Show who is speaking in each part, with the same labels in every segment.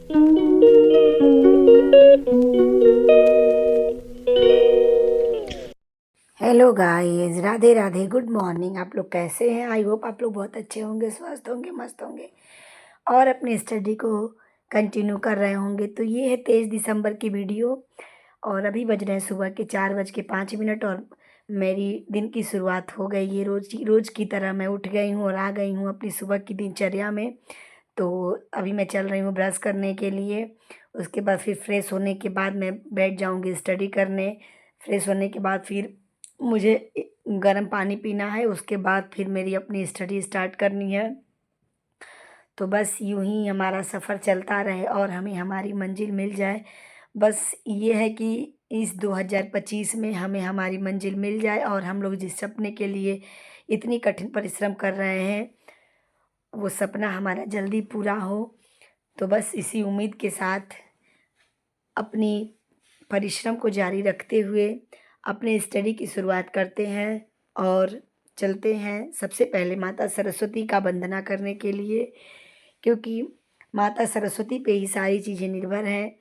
Speaker 1: Hello guys, Radhe Radhe, good morning. आप लोग कैसे हैं? आई होप आप लोग बहुत अच्छे होंगे, स्वस्थ होंगे, मस्त होंगे और अपनी स्टडी को कंटिन्यू कर रहे होंगे। तो ये है 23 दिसंबर की वीडियो और अभी बज रहे हैं सुबह के 4:05 और मेरी दिन की शुरुआत हो गई है। रोज़ की तरह मैं उठ गई हूँ और आ गई हूँ अपनी सुबह की दिनचर्या में। तो अभी मैं चल रही हूँ ब्रश करने के लिए। उसके बाद फिर फ्रेश होने के बाद मैं बैठ जाऊँगी स्टडी करने। फ्रेश होने के बाद फिर मुझे गर्म पानी पीना है। उसके बाद फिर मेरी अपनी स्टडी स्टार्ट करनी है। तो बस यूं ही हमारा सफ़र चलता रहे और हमें हमारी मंजिल मिल जाए। बस ये है कि इस 2025 में हमें हमारी मंजिल मिल जाए और हम लोग जिस सपने के लिए इतनी कठिन परिश्रम कर रहे हैं वो सपना हमारा जल्दी पूरा हो। तो बस इसी उम्मीद के साथ अपनी परिश्रम को जारी रखते हुए अपने स्टडी की शुरुआत करते हैं और चलते हैं सबसे पहले माता सरस्वती का वंदना करने के लिए, क्योंकि माता सरस्वती पे ही सारी चीज़ें निर्भर हैं।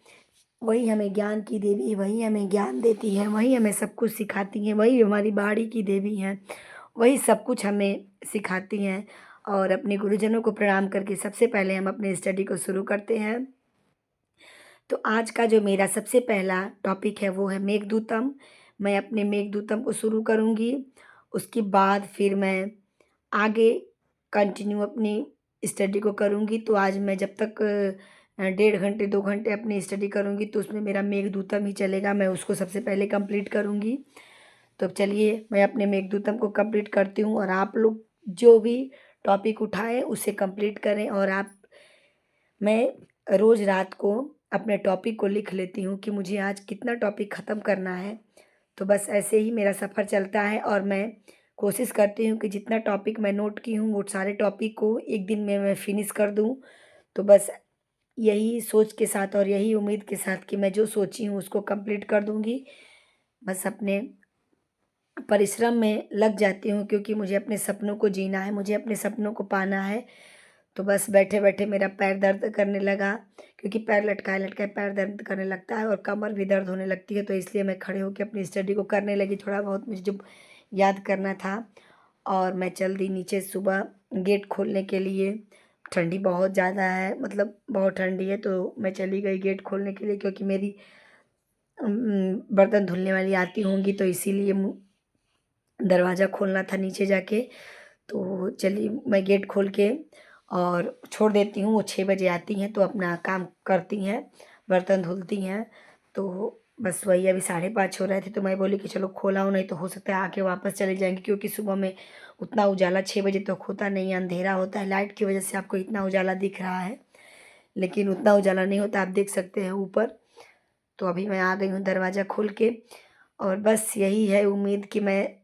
Speaker 1: वही हमें ज्ञान की देवी, वही हमें ज्ञान देती है, वही हमें सब कुछ सिखाती हैं, वही हमारी बाड़ी की देवी हैं, वही सब कुछ हमें सिखाती हैं। और अपने गुरुजनों को प्रणाम करके सबसे पहले हम अपनी स्टडी को शुरू करते हैं। तो आज का जो मेरा सबसे पहला टॉपिक है वो है मेघदूतम। मैं अपने मेघदूतम को शुरू करूँगी। उसके बाद फिर मैं आगे कंटिन्यू अपनी स्टडी को करूँगी। तो आज मैं जब तक 1.5 घंटे 2 घंटे अपनी स्टडी करूँगी तो उसमें मेरा मेघदूतम ही चलेगा। मैं उसको सबसे पहले कंप्लीट करूँगी। तो अब चलिए मैं अपने मेघदूतम को कंप्लीट करती हूँ और आप लोग जो भी टॉपिक उठाएँ उसे कंप्लीट करें। और मैं रोज़ रात को अपने टॉपिक को लिख लेती हूँ कि मुझे आज कितना टॉपिक ख़त्म करना है। तो बस ऐसे ही मेरा सफ़र चलता है और मैं कोशिश करती हूँ कि जितना टॉपिक मैं नोट की हूँ वो सारे टॉपिक को एक दिन में मैं फ़िनिश कर दूँ। तो बस यही सोच के साथ और यही उम्मीद के साथ कि मैं जो सोची हूँ उसको कंप्लीट कर दूँगी। बस अपने परिश्रम में लग जाती हूँ, क्योंकि मुझे अपने सपनों को जीना है, मुझे अपने सपनों को पाना है। तो बस बैठे-बैठे मेरा पैर दर्द करने लगा, क्योंकि पैर लटकाए-लटकाए पैर दर्द करने लगता है और कमर भी दर्द होने लगती है। तो इसलिए मैं खड़े होके अपनी स्टडी को करने लगी। थोड़ा बहुत मुझे जो याद करना था और मैं चल दी नीचे सुबह गेट खोलने के लिए। ठंडी बहुत ज़्यादा है, मतलब बहुत ठंडी है, तो मैं चली गई गेट खोलने के लिए, क्योंकि मेरी बर्तन धुलने वाली आती होंगी तो इसीलिए दरवाज़ा खोलना था नीचे जाके। तो चलिए मैं गेट खोल के और छोड़ देती हूँ। वो 6 बजे आती हैं तो अपना काम करती हैं, बर्तन धुलती हैं। तो बस वही अभी 5:30 हो रहे थे तो मैं बोली कि चलो खोल आओ, नहीं तो हो सकता है आके वापस चले जाएँगी, क्योंकि सुबह में उतना उजाला 6 बजे तक होता नहीं है, अंधेरा होता है। लाइट की वजह से आपको इतना उजाला दिख रहा है, लेकिन उतना उजाला नहीं होता, आप देख सकते हैं ऊपर। तो अभी मैं आ गई हूँ दरवाज़ा खोल के और बस यही है उम्मीद कि मैं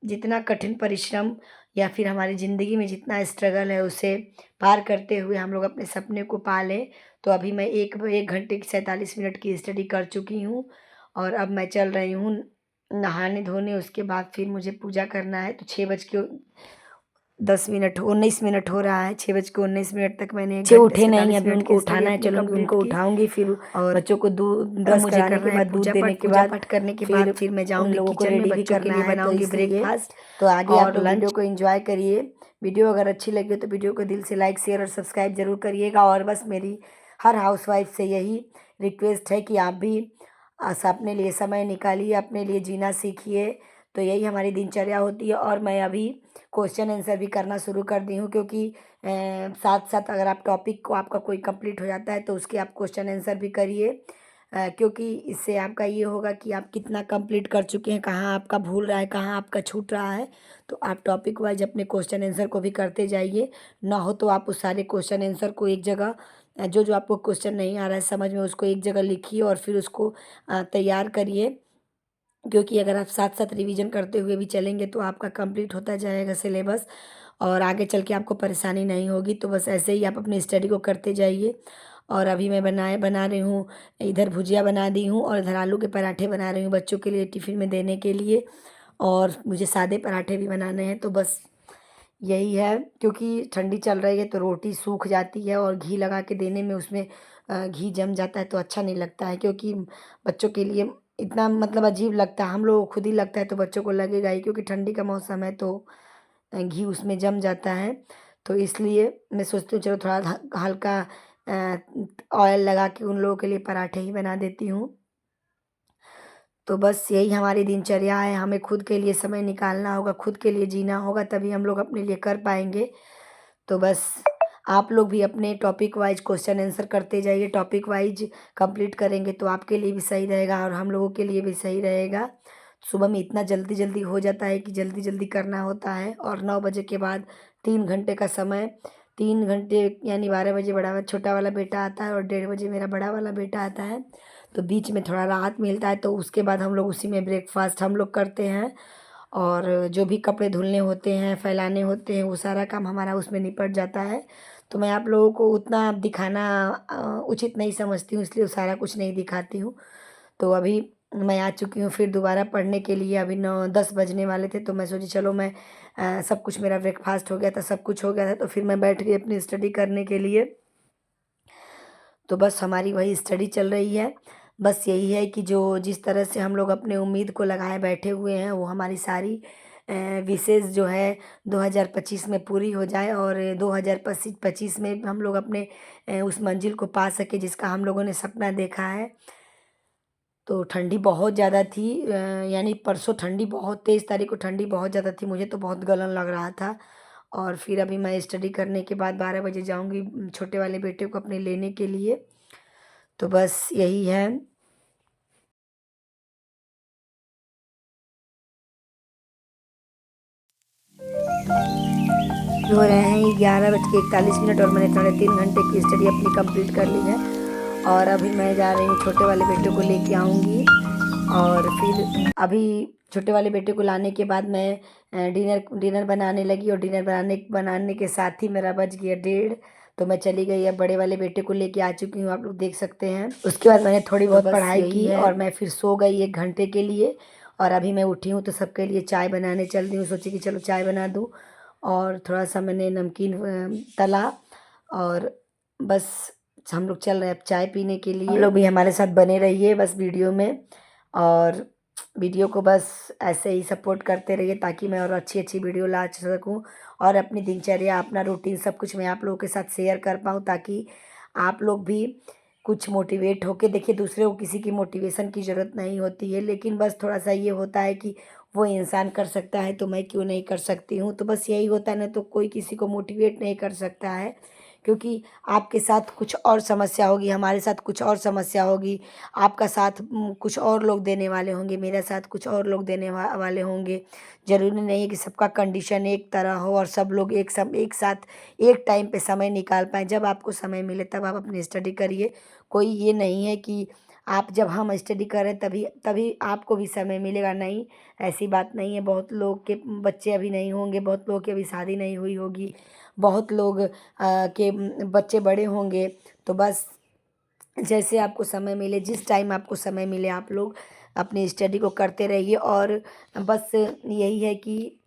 Speaker 1: जितना कठिन परिश्रम या फिर हमारी ज़िंदगी में जितना स्ट्रगल है उसे पार करते हुए हम लोग अपने सपने को पा लें। तो अभी मैं 1 घंटे की 47 मिनट की स्टडी कर चुकी हूँ और अब मैं चल रही हूँ नहाने-धोने। उसके बाद फिर मुझे पूजा करना है। तो 6:19 हो रहा है। 6:19 तक मैंने 1
Speaker 2: बच्चे
Speaker 1: घंटे
Speaker 2: उठे नहीं,
Speaker 1: 47
Speaker 2: अभी
Speaker 1: मिनट
Speaker 2: उनको
Speaker 1: की स्टडी
Speaker 2: उठाना है।
Speaker 1: अपनी
Speaker 2: चलूँगी,
Speaker 1: कंप्लीट
Speaker 2: उनको
Speaker 1: की।
Speaker 2: उठाऊँगी, फिर
Speaker 1: और
Speaker 2: बच्चों को
Speaker 1: अब
Speaker 2: ब्रश
Speaker 1: मुझे
Speaker 2: कराने के
Speaker 1: करना है
Speaker 2: बाद, दूध देने के
Speaker 1: पूजा
Speaker 2: बाद
Speaker 1: पाठ करने के बाद
Speaker 2: फिर
Speaker 1: फिर मैं
Speaker 2: उन
Speaker 1: जाऊँगी
Speaker 2: लोगों को
Speaker 1: किचन में,
Speaker 2: रेडी भी
Speaker 1: बच्चों के
Speaker 2: करना
Speaker 1: लिए
Speaker 2: है। तो
Speaker 1: बनाऊँगी
Speaker 2: इसलिए
Speaker 1: ब्रेकफ़ास्ट।
Speaker 2: तो आगे आप
Speaker 1: और
Speaker 2: लोग
Speaker 1: वीडियो
Speaker 2: लंच
Speaker 1: को एन्जॉय करिए। वीडियो अगर अच्छी लगी हो तो वीडियो को दिल से लाइक, शेयर और सब्सक्राइब ज़रूर करिएगा। और बस मेरी हर हाउसवाइफ़ से यही रिक्वेस्ट है कि आप भी अपने लिए समय निकालिए, अपने लिए जीना सीखिए। तो यही हमारी दिनचर्या होती है और मैं अभी क्वेश्चन आंसर भी करना शुरू कर दी हूँ, क्योंकि साथ-साथ अगर आप टॉपिक को आपका कोई कंप्लीट हो जाता है तो उसके आप क्वेश्चन आंसर भी करिए। क्योंकि इससे आपका ये होगा कि आप कितना कंप्लीट कर चुके हैं, कहाँ आपका भूल रहा है, कहाँ आपका छूट रहा है। तो आप टॉपिक वाइज़ अपने क्वेश्चन आंसर को भी करते जाइए। ना हो तो आप उस सारे क्वेश्चन आंसर को एक जगह जो आपको क्वेश्चन नहीं आ रहा है समझ में, उसको एक जगह लिखिए और फिर उसको तैयार करिए। क्योंकि अगर आप साथ-साथ रिवीजन करते हुए भी चलेंगे तो आपका कंप्लीट होता जाएगा सिलेबस और आगे चल के आपको परेशानी नहीं होगी। तो बस ऐसे ही आप अपनी स्टडी को करते जाइए। और अभी मैं बना रही हूँ, इधर भुजिया बना दी हूँ और इधर आलू के पराठे बना रही हूँ बच्चों के लिए टिफ़िन में देने के लिए। और मुझे सादे पराठे भी बनाने हैं। तो बस यही है, क्योंकि ठंडी चल रही है तो रोटी सूख जाती है और घी लगा के देने में उसमें घी जम जाता है तो अच्छा नहीं लगता है, क्योंकि बच्चों के लिए इतना मतलब अजीब लगता है। हम लोगों को खुद ही लगता है तो बच्चों को लगेगा ही, क्योंकि ठंडी का मौसम है तो घी उसमें जम जाता है। तो इसलिए मैं सोचती हूँ चलो थोड़ा हल्का ऑयल लगा के उन लोगों के लिए पराठे ही बना देती हूँ। तो बस यही हमारी दिनचर्या है, हमें खुद के लिए समय निकालना होगा, खुद के लिए जीना होगा, तभी हम लोग अपने लिए कर पाएँगे। तो बस आप लोग भी अपने टॉपिक वाइज़ क्वेश्चन आंसर करते जाइए, टॉपिक वाइज़ कंप्लीट करेंगे तो आपके लिए भी सही रहेगा और हम लोगों के लिए भी सही रहेगा। सुबह में इतना जल्दी-जल्दी हो जाता है कि जल्दी-जल्दी करना होता है, और 9 बजे के बाद 3 घंटे का समय, 3 घंटे यानी 12 बजे छोटा वाला बेटा आता है और 1:30 बजे मेरा बड़ा वाला बेटा आता है। तो बीच में थोड़ा राहत मिलता है, तो उसके बाद हम लोग उसी में ब्रेकफ़ास्ट हम लोग करते हैं, और जो भी कपड़े धुलने होते हैं, फैलाने होते हैं, वो सारा काम हमारा उसमें निपट जाता है। तो मैं आप लोगों को उतना दिखाना उचित नहीं समझती हूँ, इसलिए वो सारा कुछ नहीं दिखाती हूँ। तो अभी मैं आ चुकी हूँ फिर दोबारा पढ़ने के लिए, अभी 9-10 बजने वाले थे तो मैं सोची चलो मैं सब कुछ मेरा ब्रेकफ़ास्ट हो गया था, सब कुछ हो गया था, तो फिर मैं बैठ गई अपनी स्टडी करने के लिए। तो बस हमारी वही स्टडी चल रही है। बस यही है कि जो जिस तरह से हम लोग अपने उम्मीद को लगाए बैठे हुए हैं, वो हमारी सारी विशेज़ जो है 2025 में पूरी हो जाए, और 2025 में हम लोग अपने उस मंज़िल को पा सकें जिसका हम लोगों ने सपना देखा है। तो ठंडी बहुत ज़्यादा थी, यानी परसों ठंडी बहुत 23 तारीख को ठंडी बहुत ज़्यादा थी, मुझे तो बहुत गलन लग रहा था। और फिर अभी मैं स्टडी करने के बाद 12 बजे जाऊँगी छोटे वाले बेटे को अपने लेने के लिए। तो बस यही है। हो रहे हैं 11:41 और मैंने 3.5 घंटे की स्टडी अपनी कंप्लीट कर ली है, और अभी मैं जा रही हूँ छोटे वाले बेटे को लेके आऊँगी। और फिर अभी छोटे वाले बेटे को लाने के बाद मैं डिनर डिनर बनाने लगी, और डिनर बनाने बनाने के साथ ही मेरा बज गया 1:30। तो मैं चली गई, अब बड़े वाले बेटे को लेके आ चुकी हूँ, आप लोग देख सकते हैं। उसके बाद मैंने थोड़ी बहुत पढ़ाई की और मैं फिर सो गई 1 घंटे के लिए, और अभी मैं उठी हूँ तो सबके लिए चाय बनाने चल रही हूँ। सोची कि चलो चाय बना दूँ, और थोड़ा-सा मैंने नमकीन तला, और बस हम लोग चल रहे हैं अब चाय पीने के लिए। आप लोग भी हमारे साथ बने रहिए बस वीडियो में, और वीडियो को बस ऐसे ही सपोर्ट करते रहिए ताकि मैं और अच्छी-अच्छी वीडियो ला सकूँ, और अपनी दिनचर्या, अपना रूटीन सब कुछ मैं आप लोगों के साथ शेयर कर पाऊँ, ताकि आप लोग भी कुछ मोटिवेट होके देखिए। दूसरे को किसी की मोटिवेशन की ज़रूरत नहीं होती है, लेकिन बस थोड़ा-सा ये होता है कि वो इंसान कर सकता है तो मैं क्यों नहीं कर सकती हूँ। तो बस यही होता है, ना तो कोई किसी को मोटिवेट नहीं कर सकता है, क्योंकि आपके साथ कुछ और समस्या होगी, हमारे साथ कुछ और समस्या होगी, आपका साथ कुछ और लोग देने वाले होंगे, मेरा साथ कुछ और लोग देने वाले होंगे। ज़रूरी नहीं है कि सबका कंडीशन एक तरह हो और सब लोग एक साथ एक टाइम पे समय निकाल पाएँ। जब आपको समय मिले तब आप अपनी स्टडी करिए। कोई ये नहीं है कि आप जब हम स्टडी कर रहे हैं तभी तभी आपको भी समय मिलेगा, नहीं, ऐसी बात नहीं है। बहुत लोग के बच्चे अभी नहीं होंगे, बहुत लोगों की अभी शादी नहीं हुई होगी, बहुत लोग के बच्चे बड़े होंगे। तो बस जैसे आपको समय मिले, जिस टाइम आपको समय मिले, आप लोग अपनी स्टडी को करते रहिए। और बस यही है कि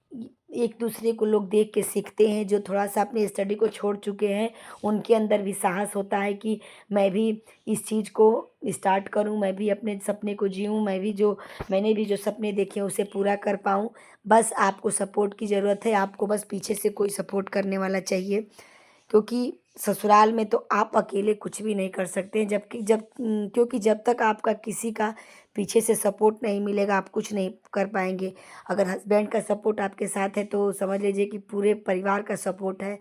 Speaker 1: एक दूसरे को लोग देख के सीखते हैं, जो थोड़ा-सा अपनी स्टडी को छोड़ चुके हैं, उनके अंदर भी साहस होता है कि मैं भी इस चीज़ को स्टार्ट करूँ, मैं भी अपने सपने को जीऊँ, मैंने भी जो सपने देखे हैं उसे पूरा कर पाऊँ। बस आपको सपोर्ट की ज़रूरत है, आपको बस पीछे से कोई सपोर्ट करने वाला चाहिए, क्योंकि ससुराल में तो आप अकेले कुछ भी नहीं कर सकते हैं, क्योंकि जब तक आपका किसी का पीछे से सपोर्ट नहीं मिलेगा, आप कुछ नहीं कर पाएँगे। अगर हस्बैंड का सपोर्ट आपके साथ है तो समझ लीजिए कि पूरे परिवार का सपोर्ट है,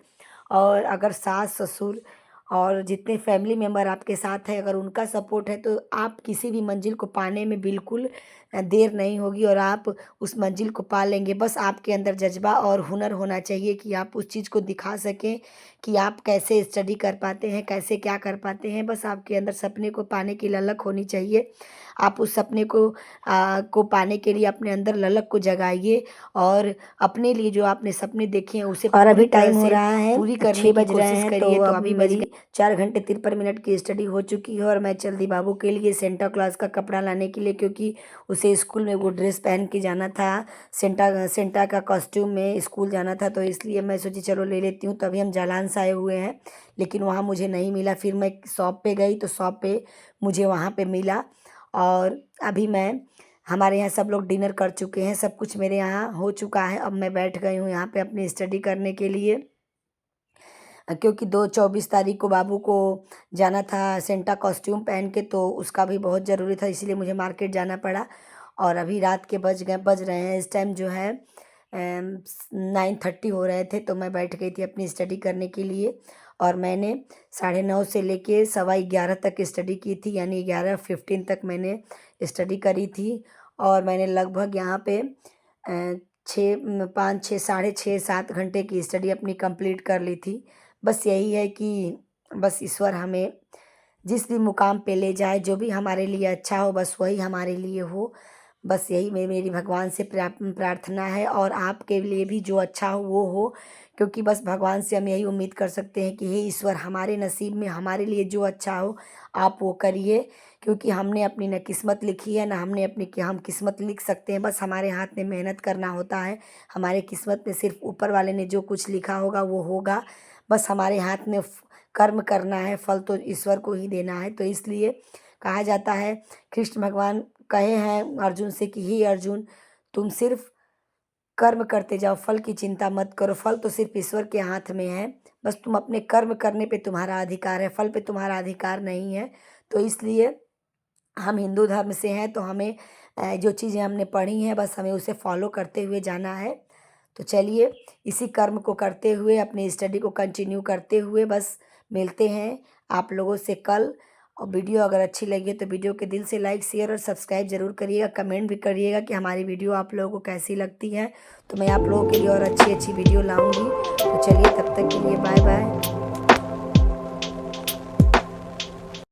Speaker 1: और अगर सास-ससुर और जितने फैमिली मेंबर आपके साथ हैं, अगर उनका सपोर्ट है तो आप किसी भी मंज़िल को पाने में बिल्कुल देर नहीं होगी, और आप उस मंज़िल को पा लेंगे। बस आपके अंदर जज़्बा और हुनर होना चाहिए कि आप उस चीज़ को दिखा सकें कि आप कैसे स्टडी कर पाते हैं, कैसे क्या कर पाते हैं। बस आपके अंदर सपने को पाने की ललक होनी चाहिए। आप उस सपने को पाने के लिए अपने अंदर ललक को जगाइए, और अपने लिए जो आपने सपने देखे हैं उसे और अभी टाइम हो रहा है, पूरी करने 6 बज रहे हैं, तो अभी बज गई 4 घंटे 53 मिनट की स्टडी हो चुकी है और मैं चल दी बाबू के लिए सेंटा क्लॉज का कपड़ा लाने के लिए, क्योंकि उसे स्कूल में वो ड्रेस पहन के जाना था। सेंटा सेंटा का कॉस्ट्यूम में स्कूल जाना था, तो इसलिए मैं सोची चलो ले लेती हूँ। तो अभी हम जालान से आए हुए हैं, लेकिन वहाँ मुझे नहीं मिला। फिर मैं शॉप पे गई तो शॉप पे मुझे वहाँ पे मिला। और अभी मैं हमारे यहाँ सब लोग डिनर कर चुके हैं, सब कुछ मेरे यहाँ हो चुका है। अब मैं बैठ गई हूँ यहाँ पे अपनी स्टडी करने के लिए, क्योंकि 24 तारीख को बाबू को जाना था सेंटा कॉस्ट्यूम पहन के, तो उसका भी बहुत ज़रूरी था, इसीलिए मुझे मार्केट जाना पड़ा। और अभी रात के बज रहे हैं इस टाइम जो है 9:30 हो रहे थे। तो मैं बैठ गई थी अपनी स्टडी करने के लिए, और मैंने 9:30 से लेके 11:15 तक स्टडी की थी, यानी 11:15 तक मैंने स्टडी करी थी। और मैंने लगभग यहाँ पे 5 6 6:30 7 घंटे की स्टडी अपनी कंप्लीट कर ली थी। बस यही है कि बस ईश्वर हमें जिस भी मुकाम पे ले जाए, जो भी हमारे लिए अच्छा हो बस वही हमारे लिए हो। बस यही मेरी भगवान से प्रार्थना है, और आपके लिए भी जो अच्छा हो वो हो, क्योंकि बस भगवान से हम यही उम्मीद कर सकते हैं कि हे ईश्वर, हमारे नसीब में हमारे लिए जो अच्छा हो आप वो करिए, क्योंकि हमने अपनी न किस्मत लिखी है, ना हमने अपनी कि हम किस्मत लिख सकते हैं। बस हमारे हाथ में मेहनत करना होता है। हमारे किस्मत में सिर्फ ऊपर वाले ने जो कुछ लिखा होगा वो होगा। बस हमारे हाथ में कर्म करना है, फल तो ईश्वर को ही देना है। तो इसलिए कहा जाता है, कृष्ण भगवान कहे हैं अर्जुन से कि हे अर्जुन, तुम सिर्फ कर्म करते जाओ, फल की चिंता मत करो। फल तो सिर्फ ईश्वर के हाथ में है। बस तुम अपने कर्म करने पे तुम्हारा अधिकार है, फल पे तुम्हारा अधिकार नहीं है। तो इसलिए हम हिंदू धर्म से हैं, तो हमें जो चीज़ें हमने पढ़ी हैं बस हमें उसे फॉलो करते हुए जाना है। तो चलिए इसी कर्म को करते हुए अपनी स्टडी को कंटिन्यू करते हुए बस मिलते हैं आप लोगों से कल। और वीडियो अगर अच्छी लगी है तो वीडियो के दिल से लाइक शेयर और सब्सक्राइब ज़रूर करिएगा। कमेंट भी करिएगा कि हमारी वीडियो आप लोगों को कैसी लगती है, तो मैं आप लोगों के लिए और अच्छी अच्छी वीडियो लाऊंगी। तो चलिए तब तक के लिए बाय बाय।